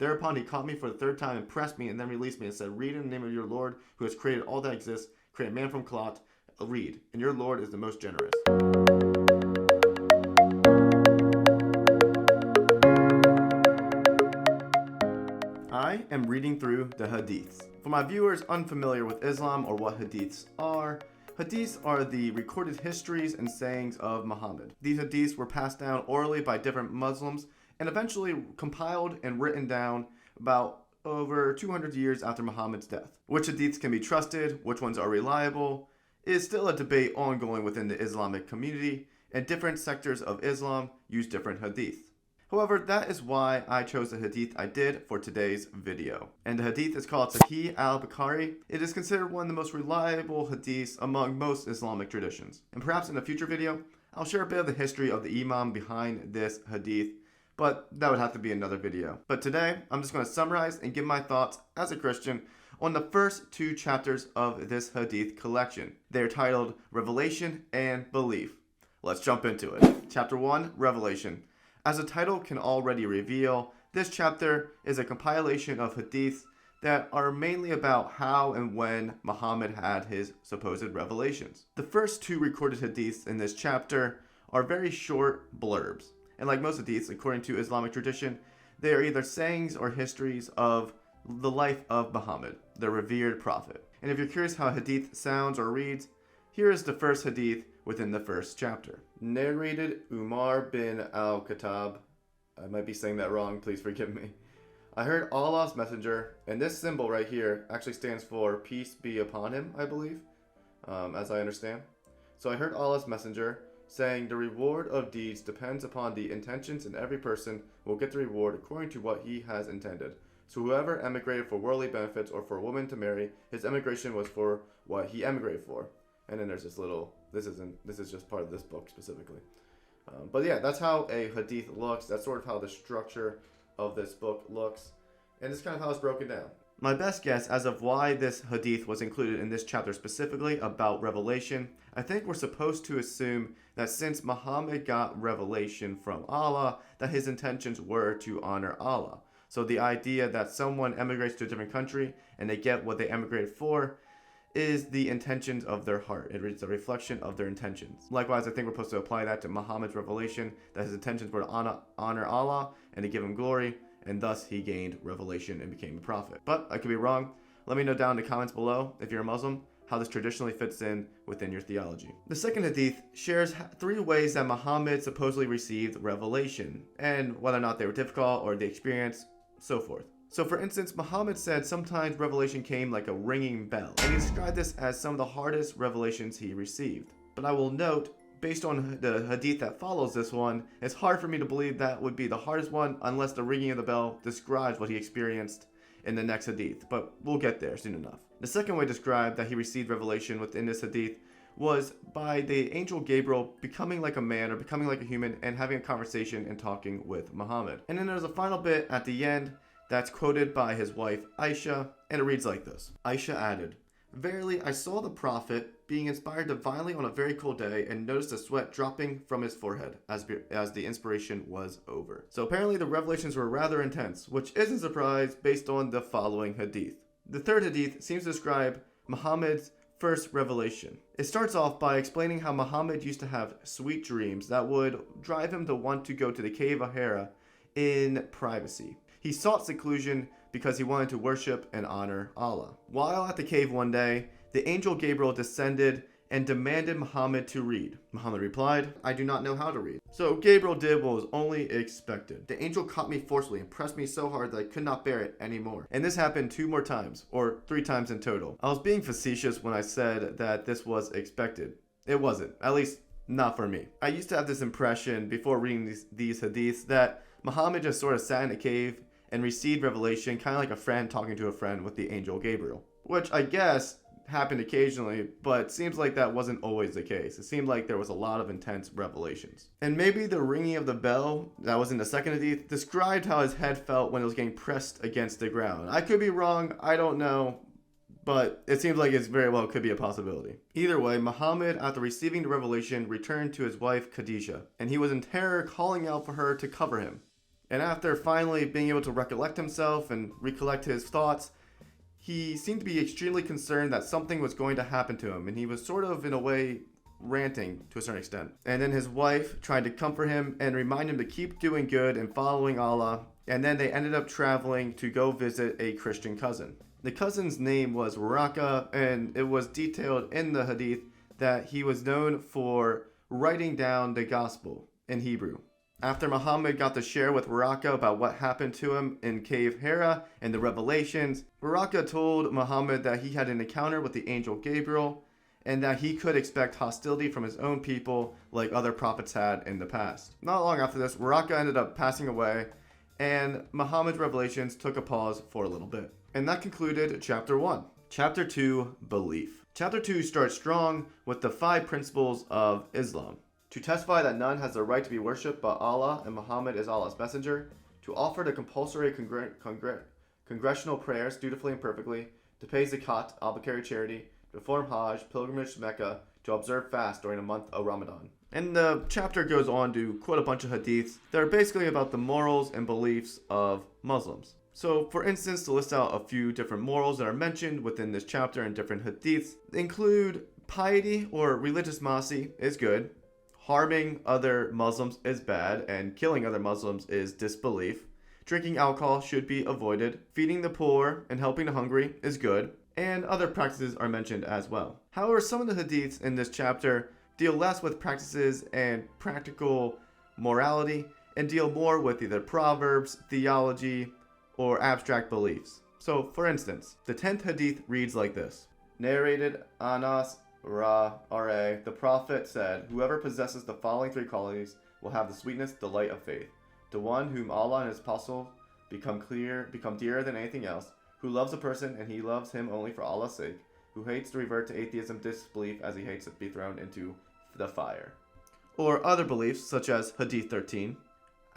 Thereupon he caught me for the third time and pressed me and then released me and said, read in the name of your Lord who has created all that exists, create man from clot. Read, and your Lord is the most generous. I am reading through the Hadiths. For my viewers unfamiliar with Islam or what Hadiths are the recorded histories and sayings of Muhammad. These Hadiths were passed down orally by different Muslims and eventually compiled and written down about over 200 years after Muhammad's death. Which Hadiths can be trusted, which ones are reliable, is still a debate ongoing within the Islamic community, and different sectors of Islam use different Hadiths. However, that is why I chose the Hadith I did for today's video. And the Hadith is called Sahih al-Bukhari. It is considered one of the most reliable Hadiths among most Islamic traditions. And perhaps in a future video, I'll share a bit of the history of the Imam behind this Hadith, but that would have to be another video. But today, I'm just going to summarize and give my thoughts as a Christian on the first two chapters of this Hadith collection. They are titled Revelation and Belief. Let's jump into it. Chapter 1, Revelation. As the title can already reveal, this chapter is a compilation of Hadiths that are mainly about how and when Muhammad had his supposed revelations. The first two recorded Hadiths in this chapter are very short blurbs. And like most Hadiths, according to Islamic tradition, they are either sayings or histories of the life of Muhammad, the revered prophet. And if you're curious how Hadith sounds or reads, here is the first Hadith within the first chapter. Narrated Umar bin al-Khattab. I might be saying that wrong, please forgive me. I heard Allah's messenger, and this symbol right here actually stands for peace be upon him, I believe, as I understand. So I heard Allah's messenger saying the reward of deeds depends upon the intentions, and every person will get the reward according to what he has intended. So whoever emigrated for worldly benefits or for a woman to marry, his emigration was for what he emigrated for. And then there's this little, this is just part of this book specifically. But yeah, that's how a Hadith looks. That's sort of how the structure of this book looks. And it's kind of how it's broken down. My best guess as of why this Hadith was included in this chapter specifically about revelation, I think we're supposed to assume that since Muhammad got revelation from Allah, that his intentions were to honor Allah. So the idea that someone emigrates to a different country and they get what they emigrated for is the intentions of their heart. It is a reflection of their intentions. Likewise, I think we're supposed to apply that to Muhammad's revelation, that his intentions were to honor Allah and to give him glory, and thus he gained revelation and became a prophet. But I could be wrong. Let me know down in the comments below, if you're a Muslim, how this traditionally fits in within your theology. The second Hadith shares 3 ways that Muhammad supposedly received revelation, and whether or not they were difficult or the experience, so forth. So for instance, Muhammad said sometimes revelation came like a ringing bell, and he described this as some of the hardest revelations he received. But I will note, based on the Hadith that follows this one, it's hard for me to believe that would be the hardest one unless the ringing of the bell describes what he experienced in the next Hadith, but we'll get there soon enough. The second way described that he received revelation within this Hadith was by the angel Gabriel becoming like a man or becoming like a human and having a conversation and talking with Muhammad. And then there's a final bit at the end that's quoted by his wife Aisha, and it reads like this. Aisha added, "Verily, I saw the prophet being inspired divinely on a very cold day and noticed the sweat dropping from his forehead as the inspiration was over." So apparently the revelations were rather intense, which isn't a surprise based on the following Hadith. The third Hadith seems to describe Muhammad's first revelation. It starts off by explaining how Muhammad used to have sweet dreams that would drive him to want to go to the cave of Hira in privacy. He sought seclusion because he wanted to worship and honor Allah. While at the cave one day, the angel Gabriel descended and demanded Muhammad to read. Muhammad replied, "I do not know how to read." So Gabriel did what was only expected. The angel caught me forcefully and pressed me so hard that I could not bear it anymore. And this happened 2 more times, or 3 times in total. I was being facetious when I said that this was expected. It wasn't, at least not for me. I used to have this impression before reading these hadiths that Muhammad just sort of sat in a cave and received revelation, kind of like a friend talking to a friend with the angel Gabriel. Which I guess happened occasionally, but seems like that wasn't always the case. It seemed like there was a lot of intense revelations. And maybe the ringing of the bell that was in the second hadith described how his head felt when it was getting pressed against the ground. I could be wrong, I don't know, but it seems like it very well could be a possibility. Either way, Muhammad, after receiving the revelation, returned to his wife Khadijah, and he was in terror, calling out for her to cover him. And after finally being able to recollect himself and recollect his thoughts, he seemed to be extremely concerned that something was going to happen to him, and he was sort of, in a way, ranting to a certain extent. And then his wife tried to comfort him and remind him to keep doing good and following Allah, and then they ended up traveling to go visit a Christian cousin. The cousin's name was Waraka, and it was detailed in the Hadith that he was known for writing down the gospel in Hebrew. After Muhammad got to share with Waraka about what happened to him in Cave Hira and the revelations, Waraka told Muhammad that he had an encounter with the angel Gabriel and that he could expect hostility from his own people like other prophets had in the past. Not long after this, Waraka ended up passing away, and Muhammad's revelations took a pause for a little bit. And that concluded Chapter 1. Chapter 2, Belief. Chapter 2 starts strong with the 5 principles of Islam. To testify that none has the right to be worshipped but Allah and Muhammad is Allah's messenger. To offer the compulsory congregational prayers dutifully and perfectly. To pay zakat, obligatory charity. To perform Hajj, pilgrimage to Mecca. To observe fast during the month of Ramadan. And the chapter goes on to quote a bunch of hadiths that are basically about the morals and beliefs of Muslims. So, for instance, to list out a few different morals that are mentioned within this chapter in different hadiths, include piety or religious modesty is good. Harming other Muslims is bad, and killing other Muslims is disbelief. Drinking alcohol should be avoided. Feeding the poor and helping the hungry is good. And other practices are mentioned as well. However, some of the hadiths in this chapter deal less with practices and practical morality and deal more with either proverbs, theology, or abstract beliefs. So, for instance, the 10th hadith reads like this. Narrated Anas R.A. The Prophet said, whoever possesses the following 3 qualities will have the sweetness, delight of faith. To one whom Allah and His Apostle become dearer than anything else, who loves a person and he loves him only for Allah's sake, who hates to revert to atheism, disbelief, as he hates to be thrown into the fire. Or other beliefs, such as Hadith 13.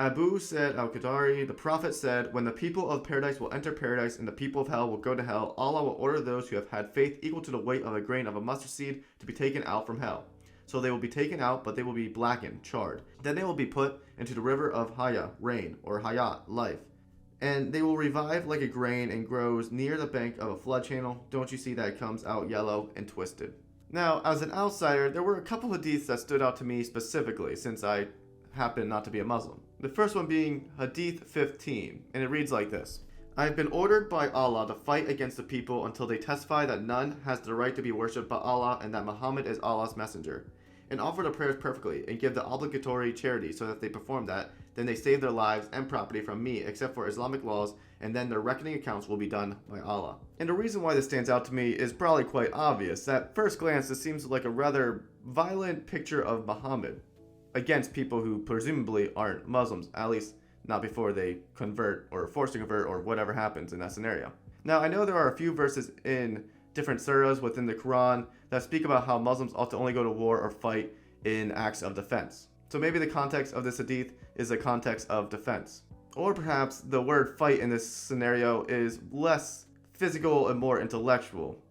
Abu Sa'id al-Khudri, the Prophet said, when the people of paradise will enter paradise and the people of hell will go to hell, Allah will order those who have had faith equal to the weight of a grain of a mustard seed to be taken out from hell. So they will be taken out, but they will be blackened, charred. Then they will be put into the river of Haya, rain, or Hayat, life. And they will revive like a grain and grows near the bank of a flood channel. Don't you see that it comes out yellow and twisted? Now, as an outsider, there were a couple of hadiths that stood out to me specifically, since I happen not to be a Muslim. The first one being Hadith 15, and it reads like this. I have been ordered by Allah to fight against the people until they testify that none has the right to be worshipped but Allah and that Muhammad is Allah's messenger, and offer the prayers perfectly and give the obligatory charity so that if they perform that, then they save their lives and property from me except for Islamic laws, and then their reckoning accounts will be done by Allah. And the reason why this stands out to me is probably quite obvious. At first glance, this seems like a rather violent picture of Muhammad against people who presumably aren't Muslims, at least not before they convert or are forced to convert or whatever happens in that scenario. Now, I know there are a few verses in different surahs within the Quran that speak about how Muslims ought to only go to war or fight in acts of defense. So maybe the context of this hadith is a context of defense. Or perhaps the word fight in this scenario is less physical and more intellectual.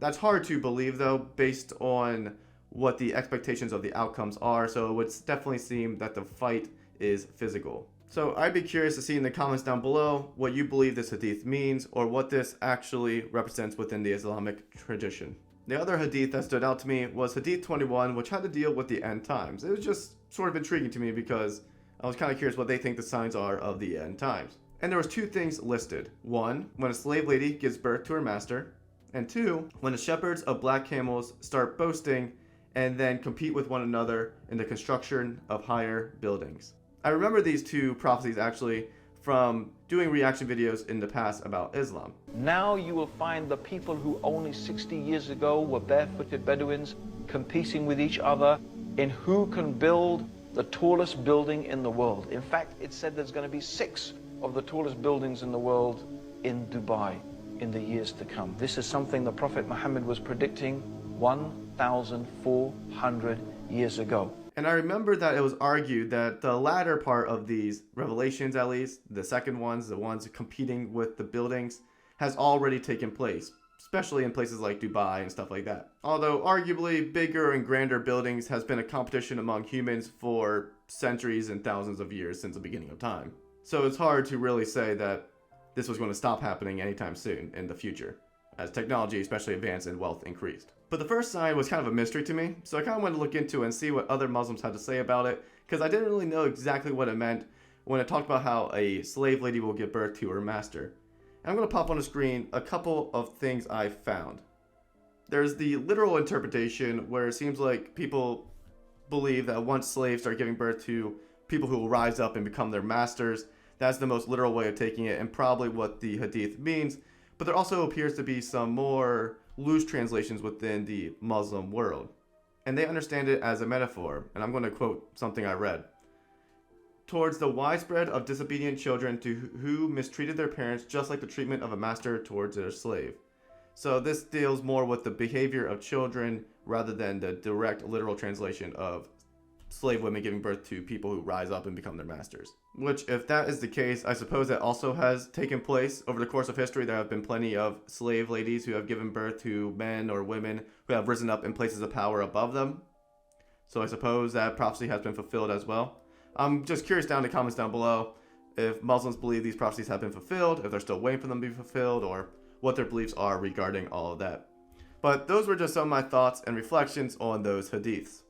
That's hard to believe though, based on what the expectations of the outcomes are, so it would definitely seem that the fight is physical. So I'd be curious to see in the comments down below what you believe this hadith means or what this actually represents within the Islamic tradition. The other hadith that stood out to me was Hadith 21, which had to deal with the end times. It was just sort of intriguing to me because I was kind of curious what they think the signs are of the end times. And there was 2 things listed. 1, when a slave lady gives birth to her master. And 2, when the shepherds of black camels start boasting and then compete with one another in the construction of higher buildings. I remember these 2 prophecies actually from doing reaction videos in the past about Islam. Now you will find the people who only 60 years ago were barefooted Bedouins competing with each other in who can build the tallest building in the world. In fact, it said there's going to be 6 of the tallest buildings in the world in Dubai in the years to come. This is something the Prophet Muhammad was predicting 1,400 years ago. And I remember that it was argued that the latter part of these revelations, at least, the second ones, the ones competing with the buildings, has already taken place, especially in places like Dubai and stuff like that. Although arguably bigger and grander buildings has been a competition among humans for centuries and thousands of years since the beginning of time. So it's hard to really say that this was going to stop happening anytime soon in the future, as technology especially advanced and wealth increased. But the first sign was kind of a mystery to me, so I kind of wanted to look into it and see what other Muslims had to say about it, because I didn't really know exactly what it meant when it talked about how a slave lady will give birth to her master. And I'm going to pop on the screen a couple of things I found. There's the literal interpretation where it seems like people believe that once slaves start giving birth to people who will rise up and become their masters, that's the most literal way of taking it and probably what the Hadith means. But there also appears to be some more loose translations within the Muslim world. And they understand it as a metaphor, and I'm going to quote something I read. Towards the widespread of disobedient children to who mistreated their parents just like the treatment of a master towards their slave. So this deals more with the behavior of children rather than the direct literal translation of slave women giving birth to people who rise up and become their masters. Which, if that is the case, I suppose that also has taken place over the course of history. There have been plenty of slave ladies who have given birth to men or women who have risen up in places of power above them. So I suppose that prophecy has been fulfilled as well. I'm just curious down in the comments down below if Muslims believe these prophecies have been fulfilled, if they're still waiting for them to be fulfilled, or what their beliefs are regarding all of that. But those were just some of my thoughts and reflections on those hadiths.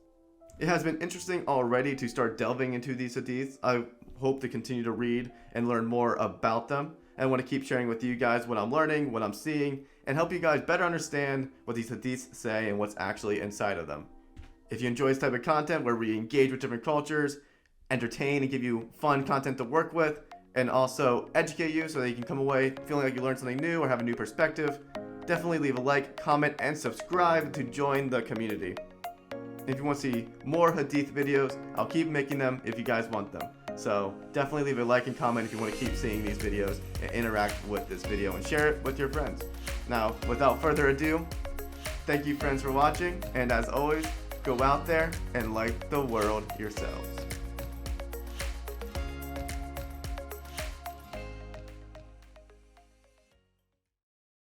It has been interesting already to start delving into these hadiths. I hope to continue to read and learn more about them. And I want to keep sharing with you guys what I'm learning, what I'm seeing, and help you guys better understand what these hadiths say and what's actually inside of them. If you enjoy this type of content where we engage with different cultures, entertain and give you fun content to work with, and also educate you so that you can come away feeling like you learned something new or have a new perspective, definitely leave a like, comment, and subscribe to join the community. If you want to see more Hadith videos, I'll keep making them if you guys want them. So definitely leave a like and comment if you want to keep seeing these videos and interact with this video and share it with your friends. Now, without further ado, thank you friends for watching, and as always, go out there and light the world yourselves.